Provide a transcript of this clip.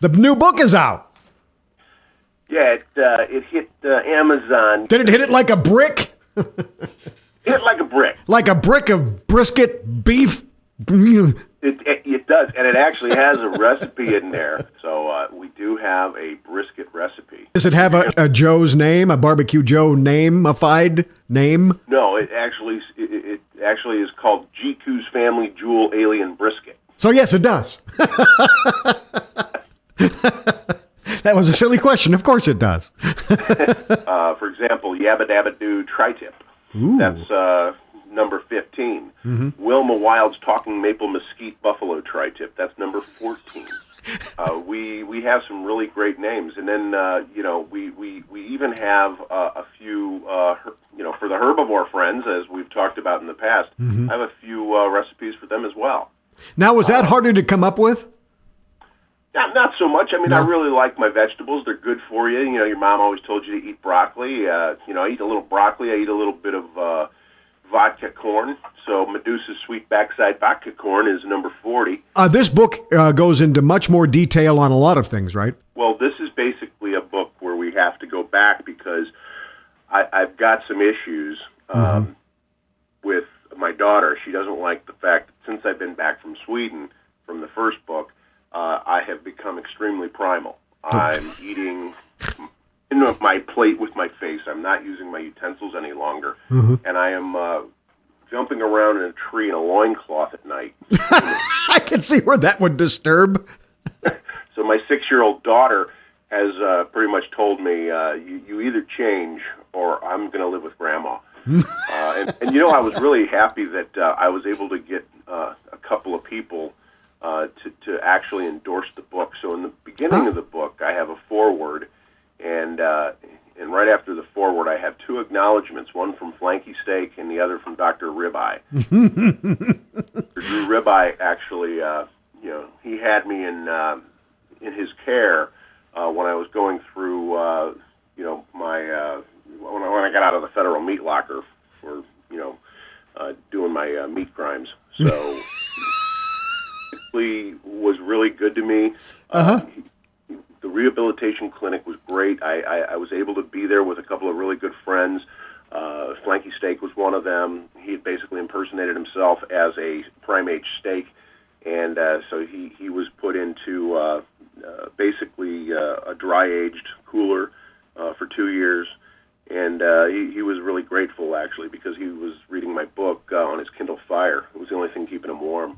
The new book is out. Yeah, it hit Amazon. Did it hit it like a brick? Hit like a brick. Like a brick of brisket beef? It does, and it actually has a recipe in there. So we do have a brisket recipe. Does it have a Joe's name, a BarbeQue Joe name-ified name? No, it actually is called GQ's Family Jewel Alien Brisket. So yes, it does. That was a silly question. Of course it does. For example, Yabba Dabba Doo Tri-Tip. Ooh. That's number 15. Mm-hmm. Wilma Wild's Talking Maple Mesquite Buffalo Tri-Tip. That's number 14. We have some really great names, and then we even have a few for the herbivore friends, as we've talked about in the past. Mm-hmm. I have a few recipes for them as well. Now, was that harder to come up with? Not so much. I mean, I really like my vegetables. They're good for you. You know, your mom always told you to eat broccoli. I eat a little broccoli. I eat a little bit of vodka corn. So Medusa's Sweet Backside Vodka Corn is number 40. This book goes into much more detail on a lot of things, right? Well, this is basically a book where we have to go back because I've got some issues with my daughter. She doesn't like the fact that since I've been back from Sweden from the first book, I have become extremely primal. I'm eating my plate with my face. I'm not using my utensils any longer. Mm-hmm. And I am jumping around in a tree in a loincloth at night. I can see where that would disturb. So my 6-year-old daughter has pretty much told me, you either change or I'm going to live with Grandma. And I was really happy that I was able to get a couple of people to actually endorse the book. So in the beginning of the book, I have a foreword, and right after the foreword, I have 2 acknowledgments, one from Flanky Steak and the other from Dr. Ribeye. Drew Ribeye actually, he had me in his care when I was going through, my when I got out of the federal meat locker for doing my meat crimes. So. Was really good to me. The rehabilitation clinic was great. I was able to be there with a couple of really good friends. Flanky Steak was one of them. He had basically impersonated himself as a prime-age steak, and so he was put into basically a dry-aged cooler for 2 years. And he was really grateful, actually, because he was reading my book on his Kindle Fire. It was the only thing keeping him warm.